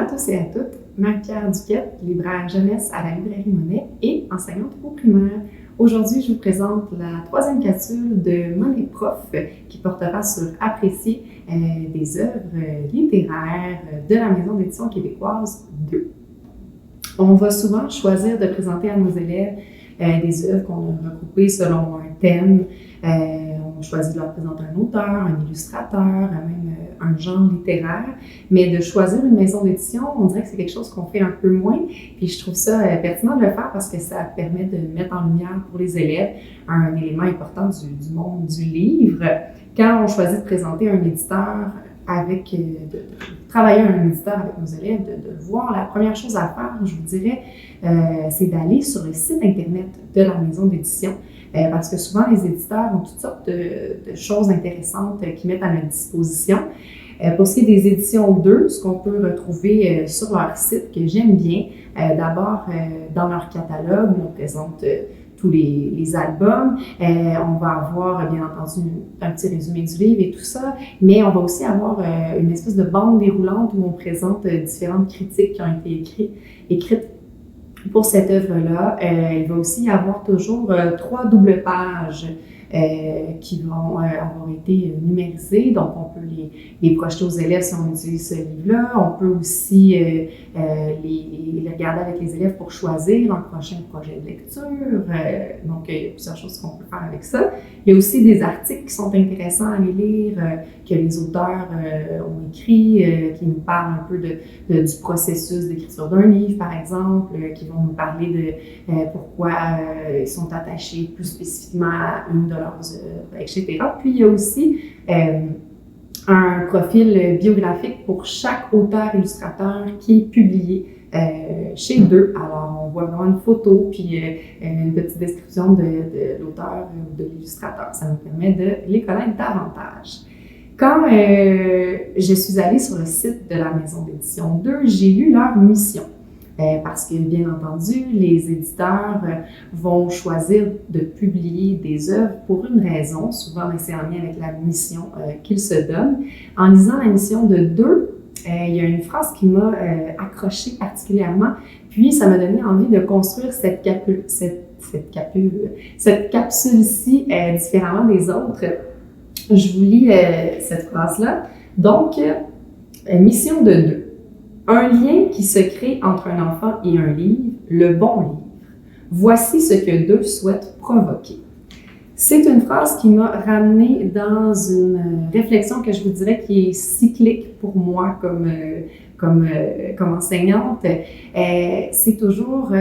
tous et à toutes, Marie-Pierre Duquette, libraire jeunesse à la librairie Monet et enseignante au primaire. Aujourd'hui, je vous présente la troisième capsule de Monet Prof qui portera sur apprécier des œuvres littéraires de la Maison d'édition québécoise 2. On va souvent choisir de présenter à nos élèves des œuvres qu'on a regroupées selon un thème. On choisit de leur présenter un auteur, un illustrateur, même un genre littéraire. Mais de choisir une maison d'édition, on dirait que c'est quelque chose qu'on fait un peu moins. Puis je trouve ça pertinent de le faire parce que ça permet de mettre en lumière pour les élèves un élément important du monde du livre. Quand on choisit de présenter un éditeur de travailler un éditeur avec nos élèves, de voir, la première chose à faire, je vous dirais, c'est d'aller sur le site Internet de la maison d'édition. Parce que souvent, les éditeurs ont toutes sortes de choses intéressantes qu'ils mettent à notre disposition. Pour ce qui est des éditions 2, ce qu'on peut retrouver sur leur site, que j'aime bien, d'abord, dans leur catalogue, on présente tous les albums. On va avoir, bien entendu, un petit résumé du livre et tout ça, mais on va aussi avoir une espèce de bande déroulante où on présente différentes critiques qui ont été écrites pour cette œuvre-là. Il va aussi y avoir toujours 3 doubles pages qui vont avoir été numérisées. Donc, on peut les projeter aux élèves si on utilise ce livre-là. On peut aussi les regarder avec les élèves pour choisir un prochain projet de lecture. Donc, il y a plusieurs choses qu'on peut faire avec ça. Il y a aussi des articles qui sont intéressants à aller lire, que les auteurs ont écrits, qui nous parlent un peu du processus d'écriture d'un livre, par exemple, qui vont nous parler de pourquoi ils sont attachés plus spécifiquement à une de leurs œuvres, etc. Puis, il y a aussi un profil biographique pour chaque auteur-illustrateur qui est publié chez deux. Alors, on voit vraiment une photo puis une petite description de l'auteur ou de l'illustrateur. Ça nous permet de les connaître davantage. Quand je suis allée sur le site de la Maison d'édition 2, j'ai lu leur mission. Parce que, bien entendu, les éditeurs vont choisir de publier des œuvres pour une raison. Souvent, c'est en lien avec la mission qu'ils se donnent. En lisant la mission de 2, il y a une phrase qui m'a accrochée particulièrement, puis ça m'a donné envie de construire cette capsule-ci différemment des autres. Je vous lis cette phrase-là. Donc, mission de 2. Un lien qui se crée entre un enfant et un livre, le bon livre. Voici ce que 2 souhaitent provoquer. C'est une phrase qui m'a ramenée dans une réflexion que je vous dirais qui est cyclique pour moi comme enseignante. C'est toujours...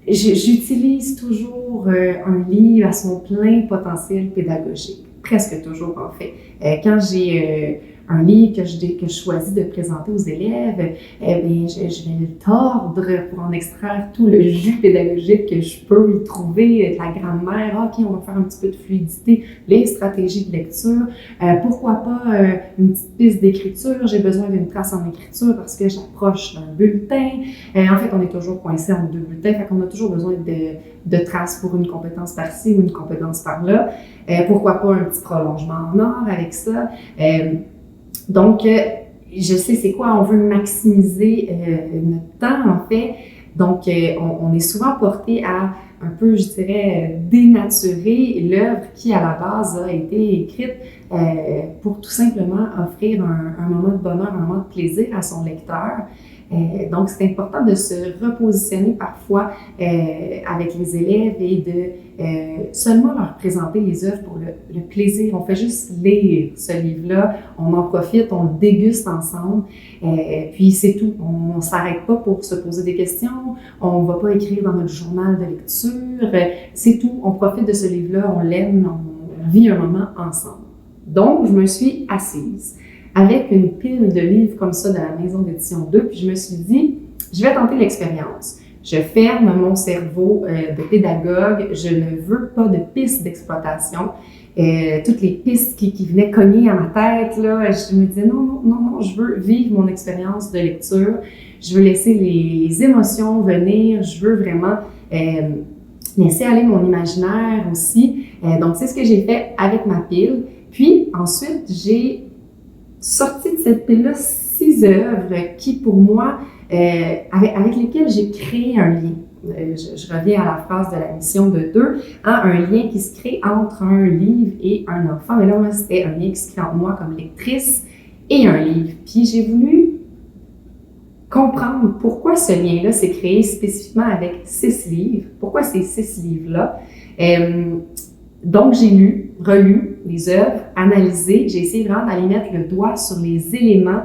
j'utilise toujours un livre à son plein potentiel pédagogique. Presque toujours, en fait. Quand j'ai un livre que je choisis de présenter aux élèves, je vais le tordre pour en extraire tout le jus pédagogique que je peux y trouver, la grammaire, OK, on va faire un petit peu de fluidité, les stratégies de lecture, pourquoi pas une petite piste d'écriture, j'ai besoin d'une trace en écriture parce que j'approche d'un bulletin. En fait, on est toujours coincé entre 2 bulletins, fait qu'on a toujours besoin de traces pour une compétence par-ci ou une compétence par-là. Pourquoi pas un petit prolongement en or avec ça. Donc, je sais c'est quoi, on veut maximiser notre temps, en fait. Donc, on est souvent porté à un peu, je dirais, dénaturer l'œuvre qui, à la base, a été écrite pour tout simplement offrir un moment de bonheur, un moment de plaisir à son lecteur. Donc, c'est important de se repositionner parfois avec les élèves et de seulement leur présenter les œuvres pour le plaisir. On fait juste lire ce livre-là, on en profite, on le déguste ensemble, puis c'est tout. On ne s'arrête pas pour se poser des questions, on ne va pas écrire dans notre journal de lecture, c'est tout. On profite de ce livre-là, on l'aime, on vit un moment ensemble. Donc, je me suis assise avec une pile de livres comme ça de la Maison d'édition 2, puis je me suis dit, je vais tenter l'expérience. Je ferme mon cerveau de pédagogue, je ne veux pas de pistes d'exploitation. Toutes les pistes qui venaient cogner à ma tête, là, je me disais non, je veux vivre mon expérience de lecture, je veux laisser les émotions venir, je veux vraiment laisser aller mon imaginaire aussi. Donc, c'est ce que j'ai fait avec ma pile. Puis, ensuite, j'ai sorti de cette pile-là 6 6 œuvres qui, pour moi, avec lesquelles j'ai créé un lien. Je reviens à la phrase de la mission de 2, hein, un lien qui se crée entre un livre et un enfant. Mais là, moi, c'était un lien qui se crée entre moi comme lectrice et un livre. Puis j'ai voulu comprendre pourquoi ce lien-là s'est créé spécifiquement avec 6 livres. Pourquoi ces 6 livres-là? Donc, j'ai lu, relu les œuvres, analysé. J'ai essayé vraiment d'aller mettre le doigt sur les éléments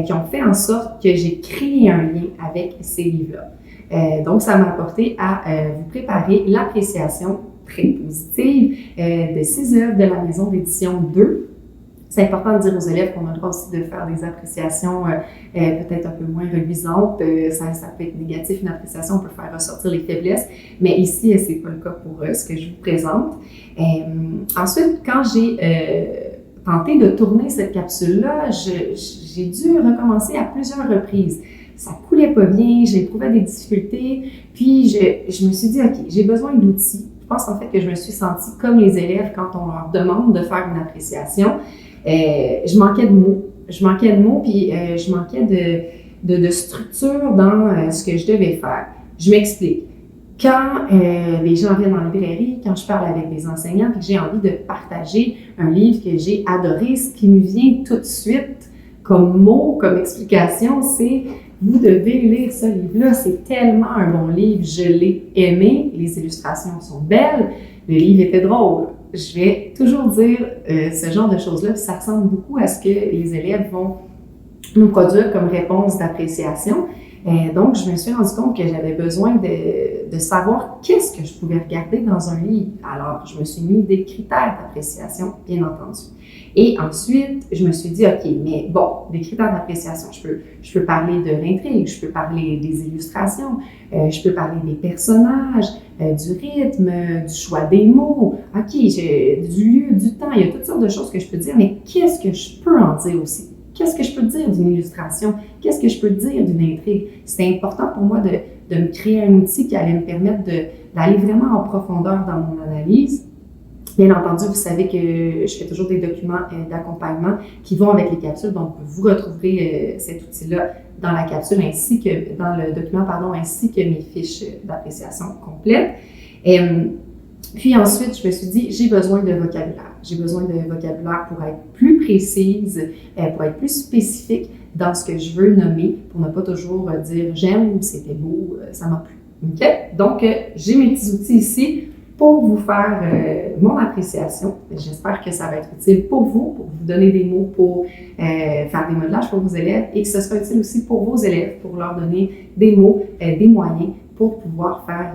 qui ont fait en sorte que j'ai créé un lien avec ces livres-là. Donc, ça m'a apporté à vous préparer l'appréciation très positive de 6 œuvres de la maison d'édition 2. C'est important de dire aux élèves qu'on a le droit aussi de faire des appréciations peut-être un peu moins reluisantes. Ça peut être négatif, une appréciation, on peut faire ressortir les faiblesses, mais ici, c'est pas le cas pour ce que je vous présente. Ensuite, quand j'ai tenté de tourner cette capsule-là, j'ai dû recommencer à plusieurs reprises. Ça coulait pas bien, j'éprouvais des difficultés, puis je me suis dit, OK, j'ai besoin d'outils. Je pense en fait que je me suis sentie comme les élèves quand on leur demande de faire une appréciation. Je manquais de mots. Puis je manquais de structure dans ce que je devais faire. Je m'explique. Quand les gens viennent en librairie, quand je parle avec des enseignants et que j'ai envie de partager un livre que j'ai adoré, ce qui me vient tout de suite comme mot, comme explication, c'est « Vous devez lire ce livre-là, c'est tellement un bon livre, je l'ai aimé, les illustrations sont belles, le livre était drôle. » Je vais toujours dire ce genre de choses-là, puis ça ressemble beaucoup à ce que les élèves vont nous produire comme réponse d'appréciation. Donc, je me suis rendu compte que j'avais besoin de savoir qu'est-ce que je pouvais regarder dans un livre. Alors, je me suis mis des critères d'appréciation, bien entendu. Et ensuite, je me suis dit, OK, mais bon, des critères d'appréciation, je peux parler de l'intrigue, je peux parler des illustrations, je peux parler des personnages, du rythme, du choix des mots, OK, du lieu, du temps, il y a toutes sortes de choses que je peux dire, mais qu'est-ce que je peux en dire aussi? Qu'est-ce que je peux dire d'une illustration? Qu'est-ce que je peux dire d'une intrigue? C'était important pour moi de me créer un outil qui allait me permettre d'aller vraiment en profondeur dans mon analyse. Bien entendu, vous savez que je fais toujours des documents d'accompagnement qui vont avec les capsules, donc vous retrouverez cet outil-là dans la capsule ainsi que dans le document, ainsi que mes fiches d'appréciation complètes. Puis ensuite, je me suis dit, j'ai besoin de vocabulaire. J'ai besoin de vocabulaire pour être plus précise, pour être plus spécifique dans ce que je veux nommer, pour ne pas toujours dire « j'aime, c'était beau, ça m'a plu ». Okay? Donc, j'ai mes petits outils ici pour vous faire mon appréciation. J'espère que ça va être utile pour vous donner des mots, pour faire des modelages pour vos élèves et que ce sera utile aussi pour vos élèves, pour leur donner des mots, des moyens pour pouvoir faire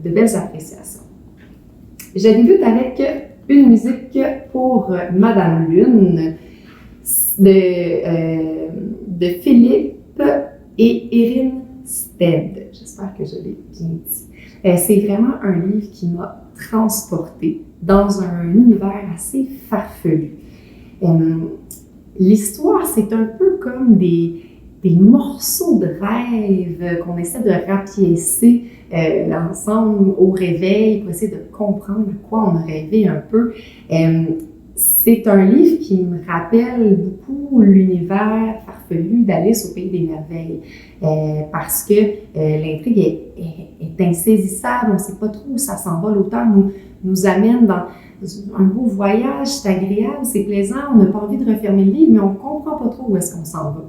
de belles appréciations. Je débute avec une musique pour Madame Lune de Philippe et Erin Stead. J'espère que je l'ai bien dit. C'est vraiment un livre qui m'a transportée dans un univers assez farfelu. L'histoire, c'est un peu comme des morceaux de rêve qu'on essaie de rapiécer ensemble au réveil pour essayer de comprendre à quoi on a rêvé un peu. C'est un livre qui me rappelle beaucoup l'univers farfelu d'Alice au Pays des Merveilles parce que l'intrigue est insaisissable, on ne sait pas trop où ça s'en va. L'auteur nous amène dans un beau voyage, c'est agréable, c'est plaisant, on n'a pas envie de refermer le livre, mais on ne comprend pas trop où est-ce qu'on s'en va.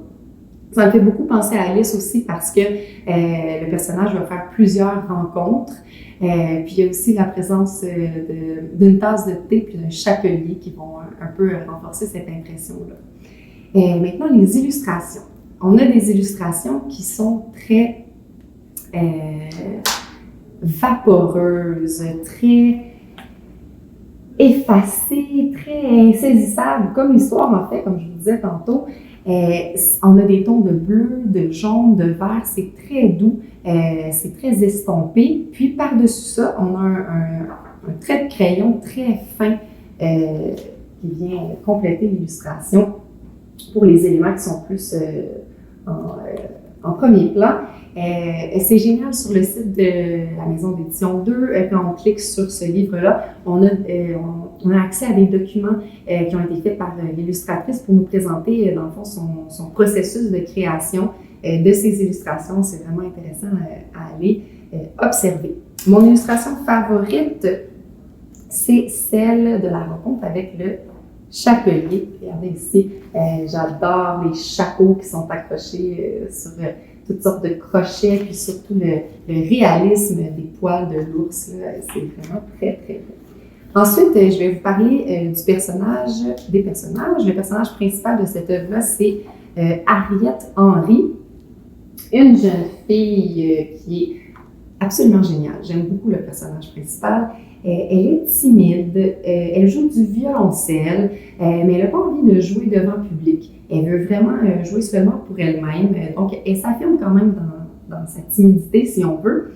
Ça me fait beaucoup penser à Alice aussi parce que le personnage va faire plusieurs rencontres. Puis il y a aussi la présence d'une tasse de thé puis d'un chapelier qui vont un peu renforcer cette impression-là. Maintenant, les illustrations. On a des illustrations qui sont très vaporeuses, très effacées, très insaisissables, comme l'histoire en fait, comme je vous disais tantôt. On a des tons de bleu, de jaune, de vert, c'est très doux, c'est très estompé. Puis par-dessus ça, on a un trait de crayon très fin qui vient compléter l'illustration pour les éléments qui sont plus en premier plan. C'est génial sur le site de la Maison d'édition 2. Quand on clique sur ce livre-là, on a accès à des documents qui ont été faits par l'illustratrice pour nous présenter, dans le fond, son processus de création de ces illustrations. C'est vraiment intéressant à aller observer. Mon illustration favorite, c'est celle de la rencontre avec le chapelier. Regardez ici, j'adore les chapeaux qui sont accrochés sur toutes sortes de crochets, puis surtout le réalisme des poils de l'ours. C'est vraiment très, très beau. Ensuite, je vais vous parler des personnages. Le personnage principal de cette œuvre-là, c'est Harriet Henry, une jeune fille qui est absolument géniale. J'aime beaucoup le personnage principal. Elle est timide, elle joue du violoncelle, mais elle n'a pas envie de jouer devant le public. Elle veut vraiment jouer seulement pour elle-même. Donc, elle s'affirme quand même dans sa timidité, si on veut.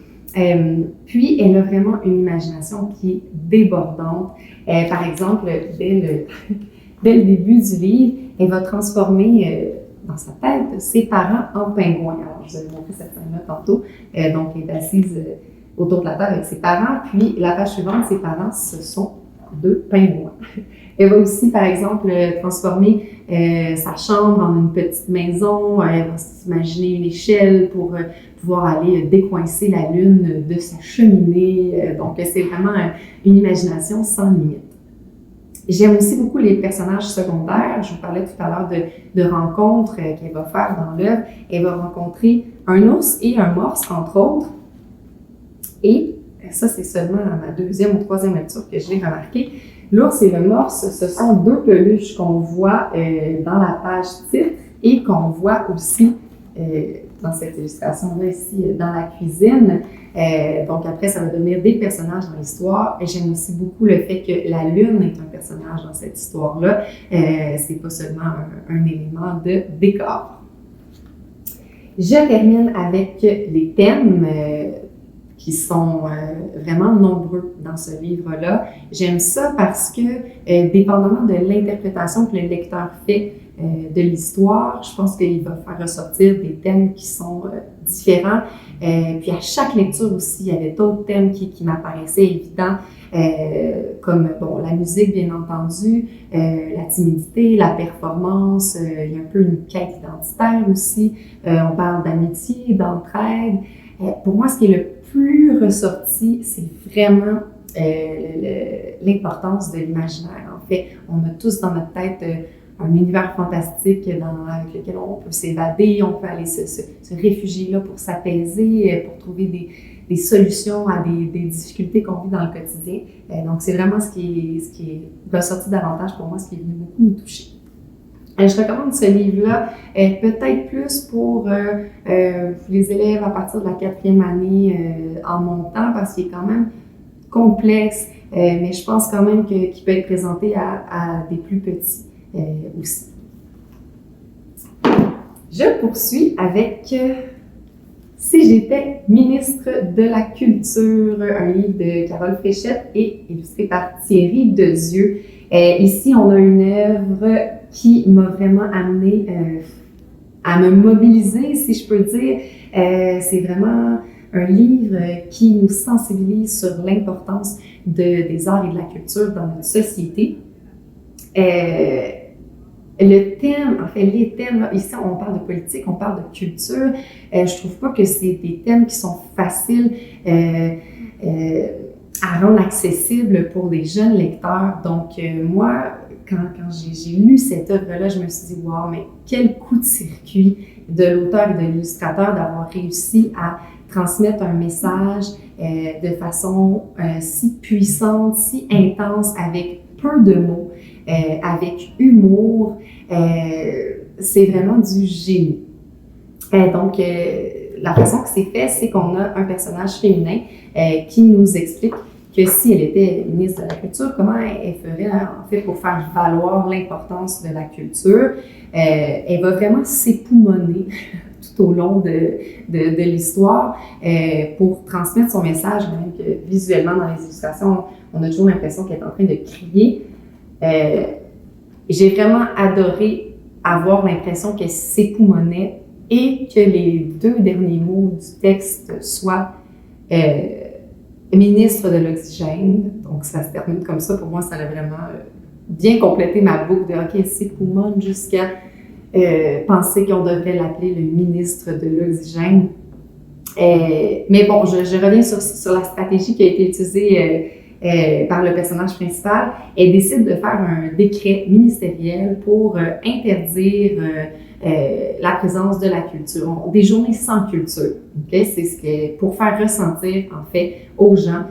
Puis, elle a vraiment une imagination qui est débordante. Par exemple, dès le début du livre, elle va transformer dans sa tête ses parents en pingouins. Alors, je vous avais montré cette scène-là tantôt. Donc, elle est assise autour de la table avec ses parents. Puis, la page suivante, ses parents, ce sont 2 pingouins. Elle va aussi, par exemple, transformer sa chambre en une petite maison. Elle va s'imaginer une échelle pour pouvoir aller décoincer la lune de sa cheminée. Donc, c'est vraiment une imagination sans limite. J'aime aussi beaucoup les personnages secondaires. Je vous parlais tout à l'heure de rencontres qu'elle va faire dans l'œuvre. Elle va rencontrer un ours et un morse, entre autres. Et ça, c'est seulement à ma 2e ou 3e lecture que je l'ai remarqué. L'ours et le morse, ce sont 2 peluches qu'on voit dans la page titre et qu'on voit aussi dans cette illustration-là ici, dans la cuisine. Donc après, ça va devenir des personnages dans l'histoire. Et j'aime aussi beaucoup le fait que la lune est un personnage dans cette histoire-là. C'est pas seulement un élément de décor. Je termine avec les thèmes qui sont vraiment nombreux dans ce livre-là. J'aime ça parce que, dépendamment de l'interprétation que le lecteur fait de l'histoire, je pense qu'il va faire ressortir des thèmes qui sont différents. Puis à chaque lecture aussi, il y avait d'autres thèmes qui m'apparaissaient évidents, comme la musique, bien entendu, la timidité, la performance, il y a un peu une quête identitaire aussi. On parle d'amitié, d'entraide. Pour moi, ce qui est le plus ressorti, c'est vraiment l'importance de l'imaginaire. En fait, on a tous dans notre tête un univers fantastique avec lequel on peut s'évader, on peut aller se réfugier là pour s'apaiser, pour trouver des solutions à des difficultés qu'on vit dans le quotidien. Donc, c'est vraiment ce qui est ressorti davantage pour moi, ce qui est venu beaucoup me toucher. Je recommande ce livre-là peut-être plus pour les élèves à partir de la 4e année en montant, parce qu'il est quand même complexe, mais je pense quand même qu'il peut être présenté à des plus petits aussi. Je poursuis avec Si j'étais ministre de la Culture, un livre de Carole Fréchette et illustré par Thierry Dezieux. Ici, on a une œuvre qui m'a vraiment amenée à me mobiliser, si je peux dire. C'est vraiment un livre qui nous sensibilise sur l'importance des arts et de la culture dans notre société. Le thème, en fait, les thèmes, là, ici on parle de politique, on parle de culture. Je trouve pas que c'est des thèmes qui sont faciles à rendre accessibles pour des jeunes lecteurs. Donc moi, quand j'ai lu cette œuvre-là, je me suis dit, wow, mais quel coup de circuit de l'auteur et de l'illustrateur d'avoir réussi à transmettre un message de façon si puissante, si intense, avec peu de mots, avec humour. C'est vraiment du génie. Donc, la façon que c'est fait, c'est qu'on a un personnage féminin qui nous explique que si elle était ministre de la Culture, comment elle ferait en fait pour faire valoir l'importance de la culture. Elle va vraiment s'époumoner tout au long de l'histoire pour transmettre son message, même que visuellement dans les illustrations, on a toujours l'impression qu'elle est en train de crier. J'ai vraiment adoré avoir l'impression qu'elle s'époumonnait et que les 2 derniers mots du texte soient ministre de l'oxygène. Donc, ça se termine comme ça. Pour moi, ça a vraiment bien complété ma boucle de « OK, c'est Kumon » jusqu'à penser qu'on devrait l'appeler le ministre de l'oxygène. Mais bon, je reviens sur la stratégie qui a été utilisée par le personnage principal. Elle décide de faire un décret ministériel pour interdire la présence de la culture, des journées sans culture. Okay? C'est ce que, pour faire ressentir, en fait, aux gens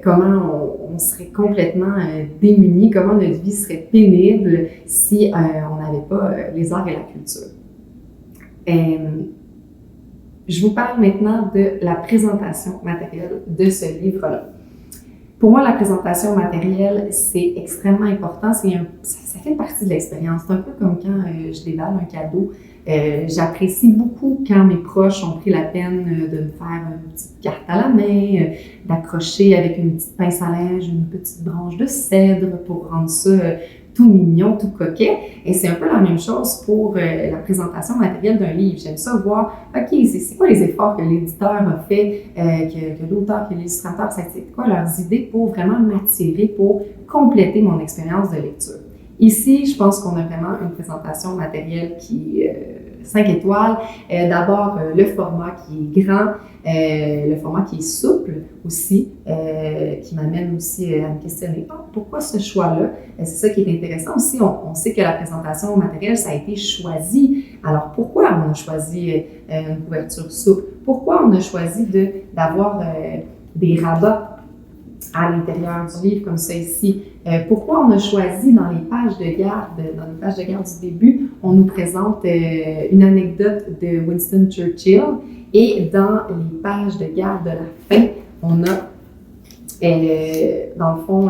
comment on serait complètement démunis, comment notre vie serait pénible si on n'avait pas les arts et la culture. Je vous parle maintenant de la présentation matérielle de ce livre-là. Pour moi, la présentation matérielle, c'est extrêmement important. Ça fait partie de l'expérience. C'est un peu comme quand je déballe un cadeau. J'apprécie beaucoup quand mes proches ont pris la peine de me faire une petite carte à la main, d'accrocher avec une petite pince à linge une petite branche de cèdre pour rendre ça tout mignon, tout coquet. Et c'est un peu la même chose pour la présentation matérielle d'un livre. J'aime ça voir, OK, c'est quoi les efforts que l'éditeur a fait, que l'auteur, que l'illustrateur, c'est quoi leurs idées pour vraiment m'attirer, pour compléter mon expérience de lecture. Ici, je pense qu'on a vraiment une présentation matérielle qui est 5 étoiles. D'abord, le format qui est grand, le format qui est souple aussi, qui m'amène aussi à me questionner pourquoi ce choix-là. C'est ça qui est intéressant aussi. On sait que la présentation matérielle, ça a été choisi. Alors, pourquoi on a choisi une couverture souple? Pourquoi on a choisi d'avoir des rabats à l'intérieur du livre comme ça ici? Pourquoi on a choisi dans les pages de garde du début, on nous présente une anecdote de Winston Churchill et dans les pages de garde de la fin, on a dans le fond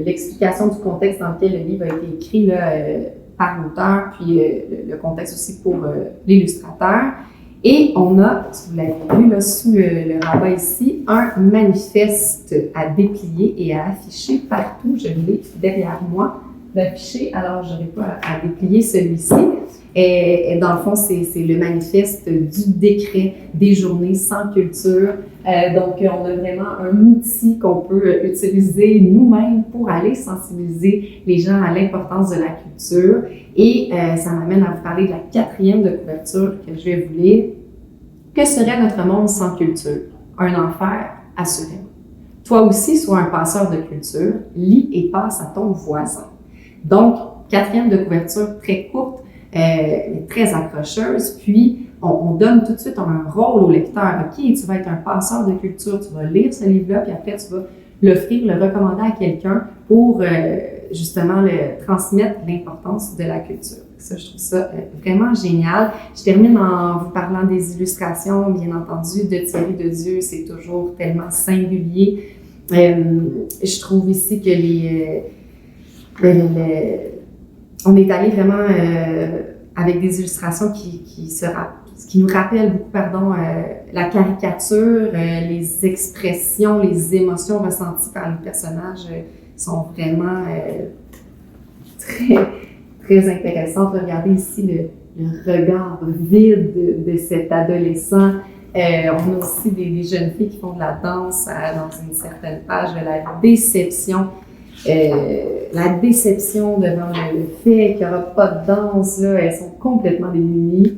l'explication du contexte dans lequel le livre a été écrit là, par l'auteur, puis le contexte aussi pour l'illustrateur. Et on a, si vous l'avez vu là, sous le rabat ici, un manifeste à déplier et à afficher partout. Je l'ai derrière moi d'afficher, alors je n'aurai pas à déplier celui-ci. Et dans le fond, c'est le manifeste du décret des journées sans culture. Donc, on a vraiment un outil qu'on peut utiliser nous-mêmes pour aller sensibiliser les gens à l'importance de la culture. Et ça m'amène à vous parler de la 4e de couverture que je vais vous lire. Que serait notre monde sans culture? Un enfer, assurément. Toi aussi, sois un passeur de culture, lis et passe à ton voisin. Donc, 4e de couverture très courte, très accrocheuse, puis on donne tout de suite un rôle au lecteur. OK, tu vas être un passeur de culture, tu vas lire ce livre-là, puis après, tu vas l'offrir, le recommander à quelqu'un pour justement transmettre l'importance de la culture. Ça, je trouve ça vraiment génial. Je termine en vous parlant des illustrations, bien entendu, de Thierry Dedieu. C'est toujours tellement singulier. Je trouve ici que on est allé vraiment avec des illustrations qui nous rappellent beaucoup, la caricature, les expressions, les émotions ressenties par les personnages sont vraiment très intéressantes. Regardez ici le regard vide de cet adolescent. On a aussi des jeunes filles qui font de la danse dans une certaine page de la déception. La déception devant le fait qu'il n'y aura pas de danse, là, elles sont complètement démunies.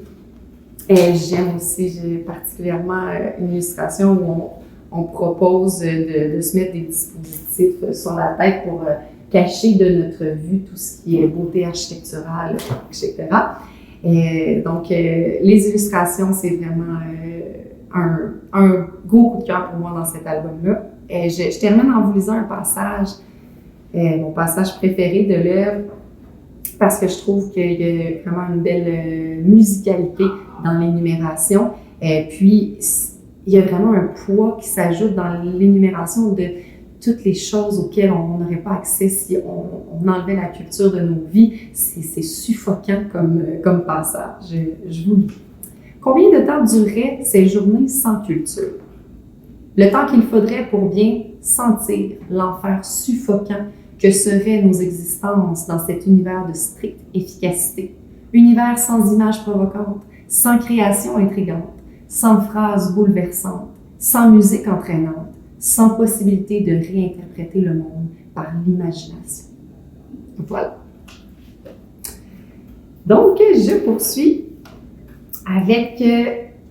J'aime aussi, j'ai particulièrement une illustration où on propose de se mettre des dispositifs sur la tête pour cacher de notre vue tout ce qui est beauté architecturale, etc. Donc, les illustrations, c'est vraiment un gros coup de cœur pour moi dans cet album-là. Je termine en vous lisant un passage, mon passage préféré de l'œuvre, parce que je trouve qu'il y a vraiment une belle musicalité dans l'énumération. Puis, il y a vraiment un poids qui s'ajoute dans l'énumération de toutes les choses auxquelles on n'aurait pas accès si on enlevait la culture de nos vies. C'est suffocant comme passage. Je vous lis. Combien de temps dureraient ces journées sans culture? Le temps qu'il faudrait pour bien sentir l'enfer suffocant que seraient nos existences dans cet univers de stricte efficacité. Univers sans images provocantes, sans création intrigante, sans phrases bouleversantes, sans musique entraînante, sans possibilité de réinterpréter le monde par l'imagination. Voilà. Donc, je poursuis avec,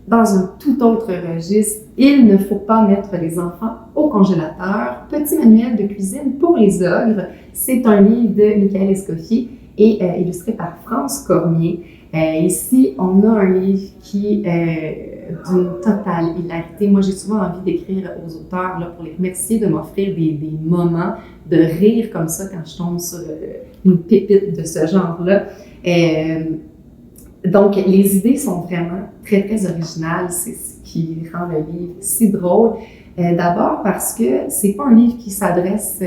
dans un tout autre registre, il ne faut pas mettre les enfants au congélateur. Petit manuel de cuisine pour les ogres. C'est un livre de Michael Escoffier et illustré par France Cormier. Ici, on a un livre qui est d'une totale hilarité. Moi, j'ai souvent envie d'écrire aux auteurs là, pour les remercier de m'offrir des moments de rire comme ça quand je tombe sur une pépite de ce genre-là. Donc, les idées sont vraiment très, très originales. C'est ce qui rend le livre si drôle. D'abord parce que c'est pas un livre qui s'adresse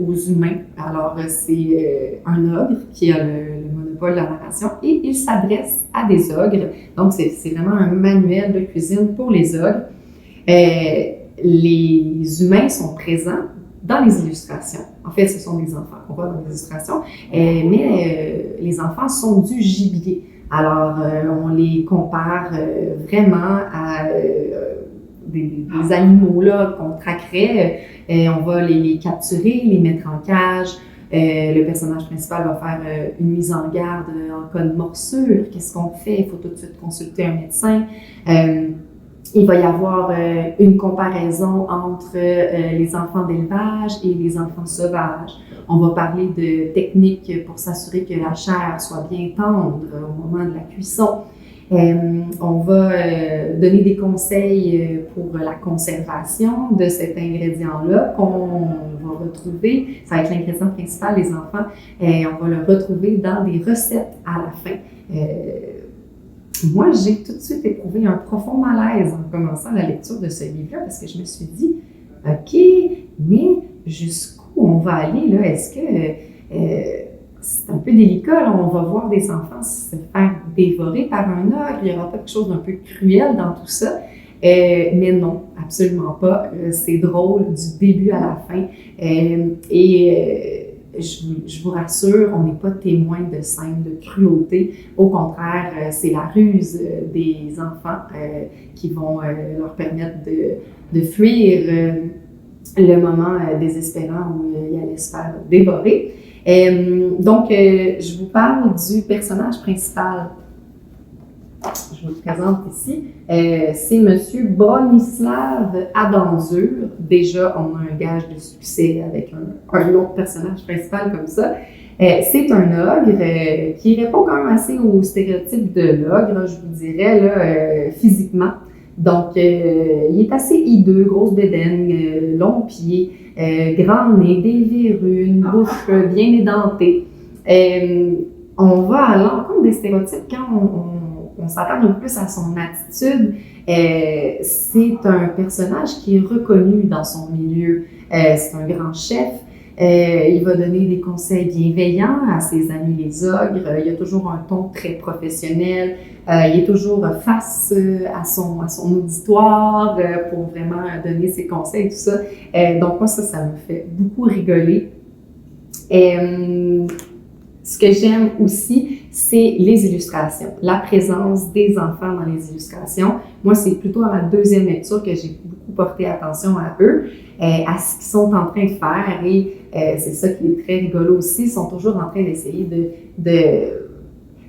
aux humains. Alors, c'est un ogre qui a le monopole de la narration et il s'adresse à des ogres. Donc, c'est vraiment un manuel de cuisine pour les ogres. Les humains sont présents dans les illustrations. En fait, ce sont des enfants qu'on voit dans les illustrations, mais les enfants sont du gibier. Alors, on les compare vraiment à des animaux là, qu'on traquerait. On va les capturer, les mettre en cage. Le personnage principal va faire une mise en garde en cas de morsure. Qu'est-ce qu'on fait? Il faut tout de suite consulter un médecin. Il va y avoir une comparaison entre les enfants d'élevage et les enfants sauvages. On va parler de techniques pour s'assurer que la chair soit bien tendre au moment de la cuisson. On va donner des conseils pour la conservation de cet ingrédient-là qu'on va retrouver. Ça va être l'ingrédient principal des enfants. On va le retrouver dans des recettes à la fin. Moi, j'ai tout de suite éprouvé un profond malaise en commençant la lecture de ce livre-là parce que je me suis dit, OK, mais jusqu'où on va aller là? Est-ce que c'est un peu délicat, là, on va voir des enfants se faire dévorer par un ogre, il y aura pas quelque chose d'un peu cruel dans tout ça? Mais non, absolument pas. C'est drôle du début à la fin. Je vous rassure, on n'est pas témoin de scènes de cruauté. Au contraire, c'est la ruse des enfants qui vont leur permettre de fuir le moment désespérant où il allait se faire dévorer. Donc, je vous parle du personnage principal. Je vous le présente ici. C'est Monsieur Bronislav Adanzur. Déjà, on a un gage de succès avec un autre personnage principal comme ça. C'est un ogre qui répond quand même assez au stéréotype de l'ogre, je vous dirais, là, physiquement. Donc, il est assez hideux, grosse bédaine, longs pieds, grand nez, des verrues, une bouche bien édentée. On va à l'encontre des stéréotypes quand on s'attarde un peu plus à son attitude. C'est un personnage qui est reconnu dans son milieu. C'est un grand chef. Il va donner des conseils bienveillants à ses amis les ogres. Il a toujours un ton très professionnel. Il est toujours face à son auditoire pour vraiment donner ses conseils et tout ça. Donc moi, ça me fait beaucoup rigoler. Ce que j'aime aussi, c'est les illustrations, la présence des enfants dans les illustrations. Moi, c'est plutôt à ma deuxième lecture que j'ai beaucoup porté attention à eux, à ce qu'ils sont en train de faire. Et c'est ça qui est très rigolo aussi. Ils sont toujours en train d'essayer de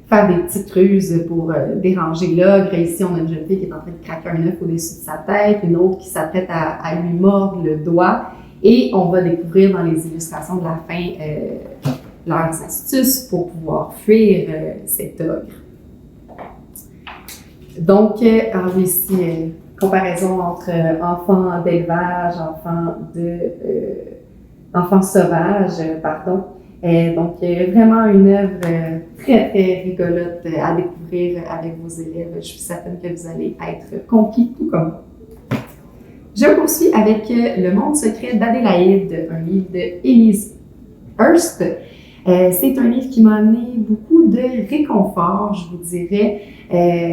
faire des petites ruses pour déranger l'ogre. Ici, on a une jeune fille qui est en train de craquer un œuf au-dessus de sa tête, une autre qui s'apprête à lui mordre le doigt. Et on va découvrir dans les illustrations de la fin leurs astuces pour pouvoir fuir cet ogre. Donc, ici, comparaison entre enfants d'élevage, enfants sauvages, pardon. Donc, vraiment une œuvre très, très rigolote à découvrir avec vos élèves. Je suis certaine que vous allez être conquis tout comme moi. Je poursuis avec Le Monde secret d'Adélaïde, un livre de Elise Hurst. C'est un livre qui m'a amené beaucoup de réconfort, je vous dirais.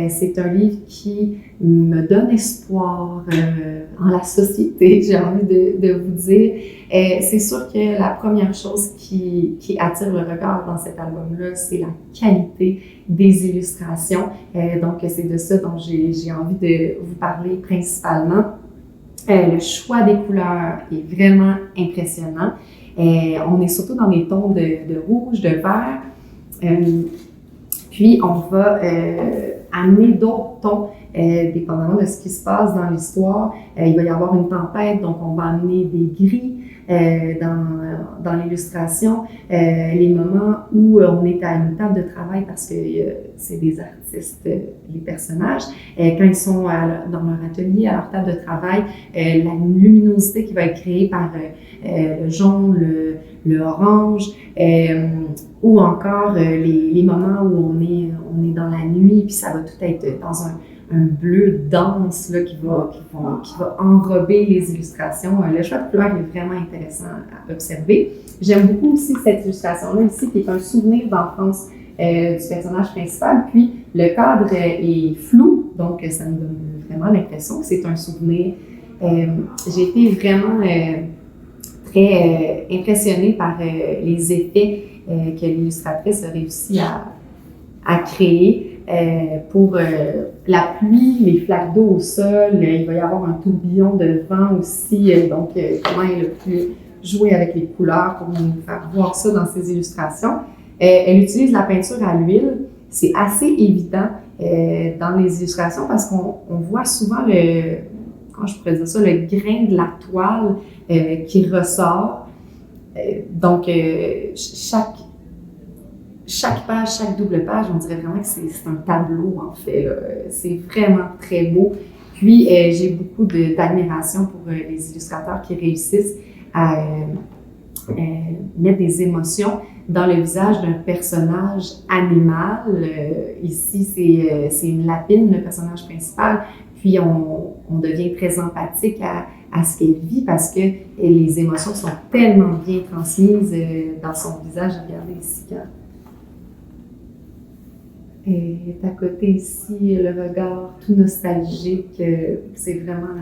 C'est un livre qui me donne espoir en la société, j'ai envie de vous dire. C'est sûr que la première chose qui attire le regard dans cet album-là, c'est la qualité des illustrations. Donc, c'est de ça dont j'ai envie de vous parler principalement. Le choix des couleurs est vraiment impressionnant. On est surtout dans des tons de rouge, de vert. Puis, on va amener d'autres tons, dépendamment de ce qui se passe dans l'histoire. Il va y avoir une tempête, donc on va amener des gris dans l'illustration. Les moments où on est à une table de travail, parce que c'est des artistes, les personnages, quand ils sont dans leur atelier, à leur table de travail, la luminosité qui va être créée par le jaune, le orange, ou encore les moments où on est dans la nuit, puis ça va tout être dans un bleu dense là, qui va enrober les illustrations. Le choix de couleurs est vraiment intéressant à observer. J'aime beaucoup aussi cette illustration-là ici, qui est un souvenir d'enfance du personnage principal. Puis le cadre est flou, donc ça me donne vraiment l'impression que c'est un souvenir. J'ai été vraiment très impressionnée par les effets que l'illustratrice a réussi à créer. Pour la pluie, les flaques d'eau au sol, il va y avoir un tourbillon de vent aussi, donc comment elle a pu jouer avec les couleurs pour nous faire voir ça dans ses illustrations. Elle utilise la peinture à l'huile, c'est assez évident dans les illustrations parce qu'on voit souvent comment je pourrais dire ça, le grain de la toile qui ressort. Donc chaque page, chaque double page, on dirait vraiment que c'est un tableau, en fait, là. C'est vraiment très beau. Puis, j'ai beaucoup d'admiration pour les illustrateurs qui réussissent à mettre des émotions dans le visage d'un personnage animal. Ici, c'est une lapine, le personnage principal. Puis, on devient très empathique à ce qu'elle vit parce que les émotions sont tellement bien transmises dans son visage. Regardez ici, et à côté ici, le regard tout nostalgique, c'est vraiment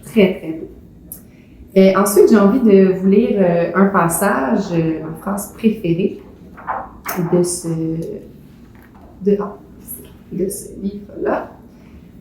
très, très beau. Ensuite, j'ai envie de vous lire un passage, ma phrase préférée de ce livre-là.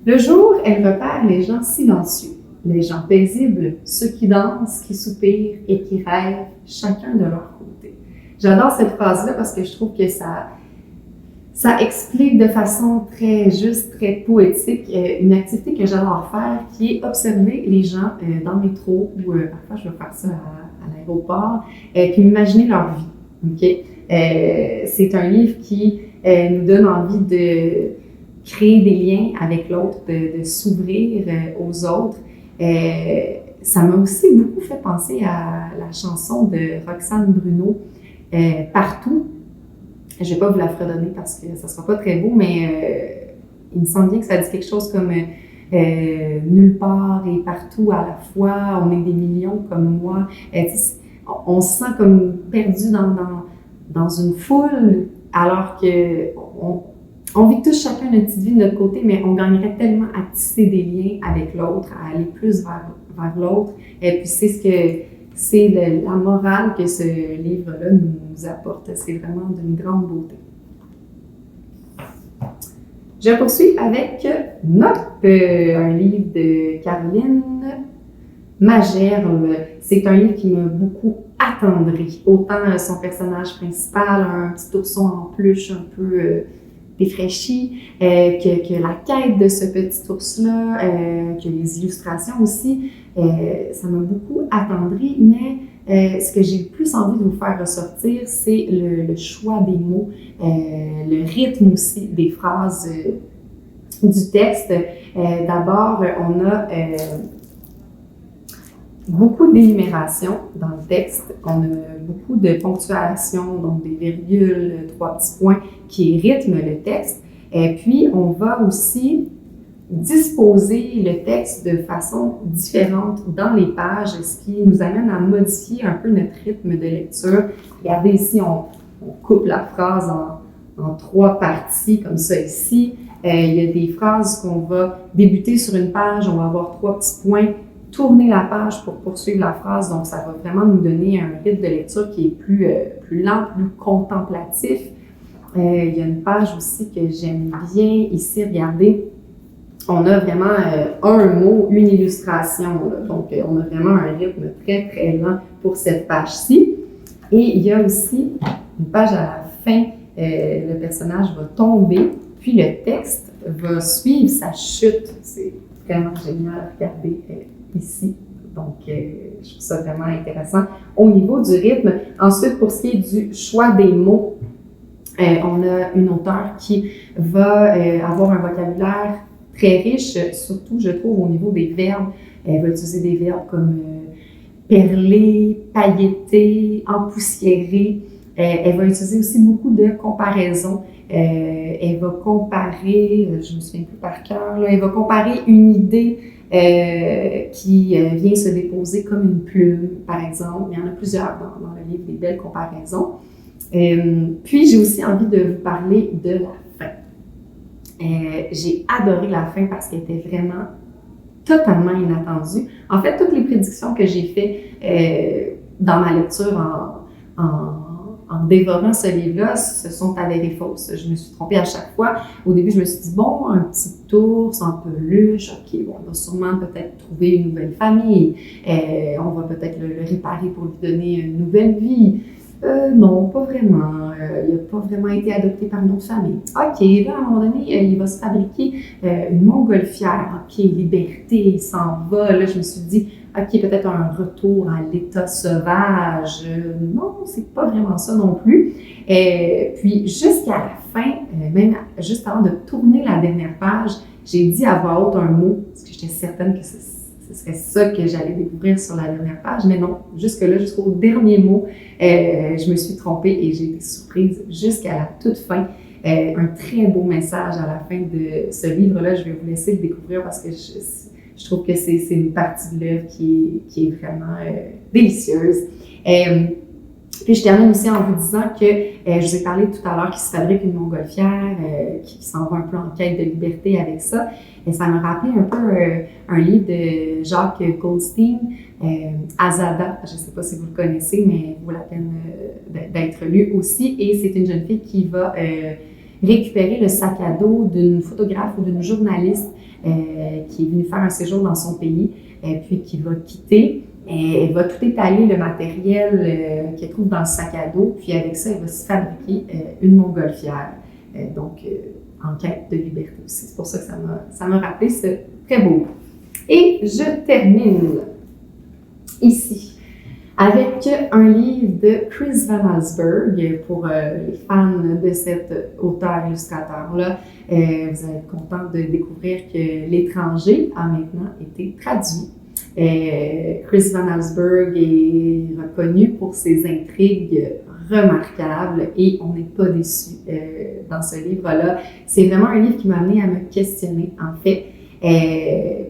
Le jour, elle repère les gens silencieux, les gens paisibles, ceux qui dansent, qui soupirent et qui rêvent, chacun de leur côté. J'adore cette phrase-là parce que je trouve que ça explique de façon très juste, très poétique, une activité que j'adore faire, qui est observer les gens dans le métro, ou parfois je vais faire ça à l'aéroport, puis imaginer leur vie. Okay? C'est un livre qui nous donne envie de créer des liens avec l'autre, de s'ouvrir aux autres. Ça m'a aussi beaucoup fait penser à la chanson de Roxane Bruno, Partout. Je ne vais pas vous la fredonner parce que ça ne sera pas très beau, mais il me semble bien que ça dit quelque chose comme nulle part et partout à la fois, on est des millions comme moi. On se sent comme perdu dans une foule, alors que on vit tous chacun notre petite vie de notre côté, mais on gagnerait tellement à tisser des liens avec l'autre, à aller plus vers l'autre. Et puis c'est la morale que ce livre-là nous apporte. C'est vraiment d'une grande beauté. Je poursuis avec Nope, un livre de Caroline Magerle. C'est un livre qui m'a beaucoup attendri. Autant son personnage principal, un petit ourson en peluche un peu défraîchi, que la quête de ce petit ours-là, que les illustrations aussi. Ça m'a beaucoup attendri, mais ce que j'ai le plus envie de vous faire ressortir, c'est le choix des mots, le rythme aussi des phrases du texte. D'abord, on a beaucoup d'énumération dans le texte. On a beaucoup de ponctuation, donc des virgules, 3 petits points qui rythment le texte. Et puis, on va aussi disposer le texte de façon différente dans les pages, ce qui nous amène à modifier un peu notre rythme de lecture. Regardez ici, on coupe la phrase en 3 parties, comme ça ici. Il y a des phrases qu'on va débuter sur une page, on va avoir 3 petits points, tourner la page pour poursuivre la phrase. Donc, ça va vraiment nous donner un rythme de lecture qui est plus lent, plus contemplatif. Il y a une page aussi que j'aime bien ici, regardez. On a vraiment un mot, une illustration. Là. Donc, on a vraiment un rythme très, très lent pour cette page-ci. Et il y a aussi une page à la fin, le personnage va tomber, puis le texte va suivre sa chute. C'est vraiment génial, regardez ici. Donc, je trouve ça vraiment intéressant au niveau du rythme. Ensuite, pour ce qui est du choix des mots, on a une auteure qui va avoir un vocabulaire très riche, surtout, je trouve, au niveau des verbes. Elle va utiliser des verbes comme perler, pailleter, empoussiérer. Elle va utiliser aussi beaucoup de comparaisons. Elle va comparer, je me souviens plus par cœur, elle va comparer une idée qui vient se déposer comme une plume, par exemple. Il y en a plusieurs dans le livre, des belles comparaisons. Puis, j'ai aussi envie de vous parler de la fin. J'ai adoré la fin parce qu'elle était vraiment totalement inattendue. En fait, toutes les prédictions que j'ai faites dans ma lecture en dévorant ce livre-là se sont avérées fausses. Je me suis trompée à chaque fois. Au début, je me suis dit, bon, un petit ours en peluche, ok, bon, on va sûrement peut-être trouver une nouvelle famille. On va peut-être le réparer pour lui donner une nouvelle vie. Non, pas vraiment. Il n'a pas vraiment été adopté par une autre famille. OK, là, à un moment donné, il va se fabriquer une montgolfière. OK, liberté, il s'en va. Là, je me suis dit, OK, peut-être un retour à l'état sauvage. Non, c'est pas vraiment ça non plus. Puis, jusqu'à la fin, même juste avant de tourner la dernière page, j'ai dit à voix haute un mot, parce que j'étais certaine que ce serait ça que j'allais découvrir sur la dernière page, mais non, jusque-là, jusqu'au dernier mot, je me suis trompée et j'ai été surprise jusqu'à la toute fin. Un très beau message à la fin de ce livre-là, je vais vous laisser le découvrir parce que je trouve que c'est une partie de l'œuvre qui est vraiment délicieuse. Puis je termine aussi en vous disant que je vous ai parlé tout à l'heure qu'il se fabrique une montgolfière, qui s'en va un peu en quête de liberté avec ça. Et ça m'a rappelé un peu un livre de Jacques Goldstein, Azada. Je ne sais pas si vous le connaissez, mais il vaut la peine d'être lu aussi. Et c'est une jeune fille qui va récupérer le sac à dos d'une photographe ou d'une journaliste qui est venue faire un séjour dans son pays, puis qui va quitter. Elle va tout étaler, le matériel qu'elle trouve dans le sac à dos, puis avec ça, elle va se fabriquer une montgolfière. Donc, en quête de liberté aussi. C'est pour ça que ça m'a rappelé ce très beau. Et je termine ici avec un livre de Chris Van Allsburg pour les fans de cet auteur-illustrateur-là. Vous allez être content de découvrir que L'étranger a maintenant été traduit. Chris Van Allsburg est reconnu pour ses intrigues remarquables et on n'est pas déçu dans ce livre-là. C'est vraiment un livre qui m'a amené à me questionner, en fait.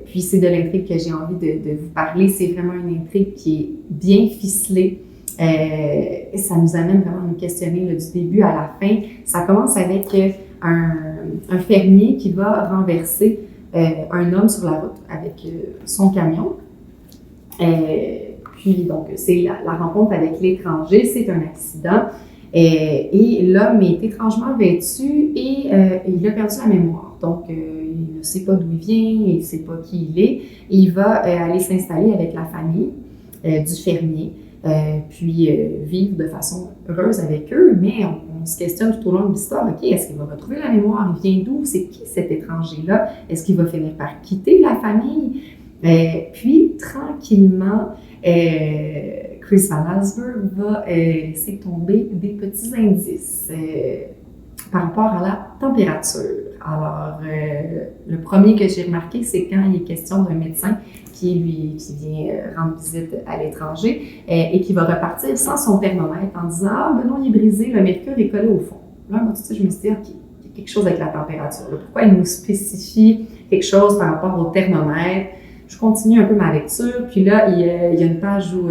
Puis c'est de l'intrigue que j'ai envie de vous parler. C'est vraiment une intrigue qui est bien ficelée. Ça nous amène vraiment à nous questionner là, du début à la fin. Ça commence avec un fermier qui va renverser un homme sur la route avec son camion. Puis, donc, c'est la rencontre avec l'étranger, c'est un accident. Et l'homme est étrangement vêtu et il a perdu la mémoire. Donc, il ne sait pas d'où il vient, il ne sait pas qui il est. Et il va aller s'installer avec la famille du fermier, puis vivre de façon heureuse avec eux. Mais on se questionne tout au long de l'histoire, OK, est-ce qu'il va retrouver la mémoire? Il vient d'où? C'est qui cet étranger-là? Est-ce qu'il va finir par quitter la famille? Puis, tranquillement, Chris Van Allsburg va laisser tomber des petits indices par rapport à la température. Alors, le premier que j'ai remarqué, c'est quand il est question d'un médecin qui vient rendre visite à l'étranger et qui va repartir sans son thermomètre en disant « Ah, ben non, il est brisé, le mercure est collé au fond. » Là, moi, tout de suite, je me suis dit « OK, il y a quelque chose avec la température. Là. Pourquoi il nous spécifie quelque chose par rapport au thermomètre? » Je continue un peu ma lecture, puis là, il y a une page où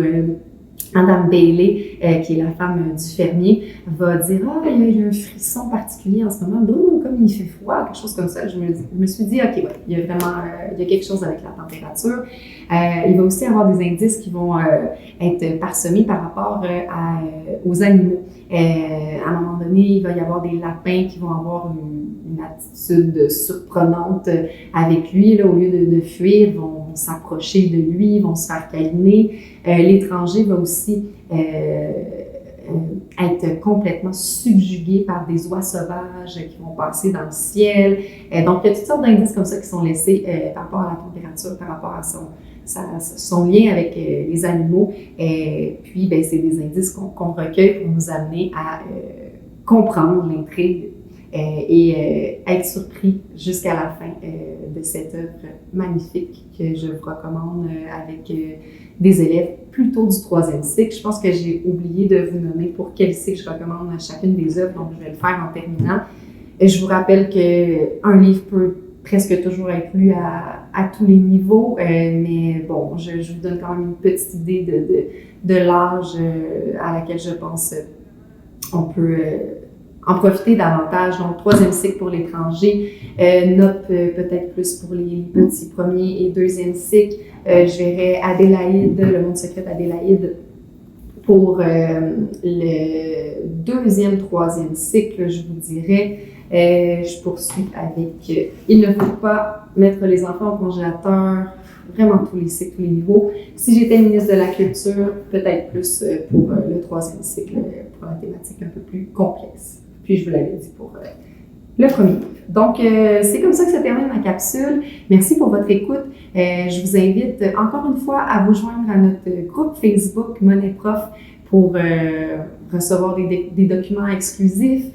Madame Bailey qui est la femme du fermier, va dire « Ah, il y a un frisson particulier en ce moment, comme il fait froid », quelque chose comme ça. Je me suis dit « Ok, ouais, il y a vraiment il y a quelque chose avec la température ». Il va aussi avoir des indices qui vont être parsemés par rapport aux animaux. À un moment donné, il va y avoir des lapins qui vont avoir une attitude surprenante avec lui. Là, au lieu de fuir, vont s'approcher de lui, vont se faire câliner. L'étranger va aussi être complètement subjugué par des oies sauvages qui vont passer dans le ciel. Donc, il y a toutes sortes d'indices comme ça qui sont laissés par rapport à la température, par rapport à son lien avec les animaux. Puis, ben, c'est des indices qu'on recueille pour nous amener à comprendre l'intrigue et être surpris jusqu'à la fin de cette œuvre magnifique que je vous recommande avec des élèves plutôt du 3e cycle. Je pense que j'ai oublié de vous nommer pour quel cycle je recommande chacune des œuvres, donc je vais le faire en terminant. Je vous rappelle qu'un livre peut presque toujours être lu à tous les niveaux, mais bon, je vous donne quand même une petite idée de l'âge à laquelle je pense on peut en profiter davantage. Donc, 3e cycle pour l'étranger, note peut-être plus pour les petits 1er et 2e cycle. Je verrai Adélaïde, Le monde secret d'Adélaïde pour le 2e, 3e cycle, je vous dirais. Je poursuis avec Il ne faut pas mettre les enfants au congélateur, vraiment tous les cycles, tous les niveaux. Si j'étais ministre de la Culture, peut-être plus pour le 3e cycle, pour la thématique un peu plus complexe. Puis je vous l'avais dit pour le premier livre. Donc, c'est comme ça que se termine ma capsule. Merci pour votre écoute. Je vous invite encore une fois à vous joindre à notre groupe Facebook Monnaie Prof pour recevoir des documents exclusifs,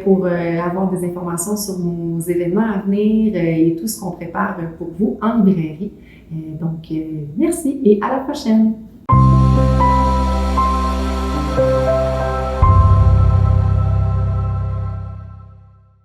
pour avoir des informations sur nos événements à venir et tout ce qu'on prépare pour vous en librairie. Donc, merci et à la prochaine!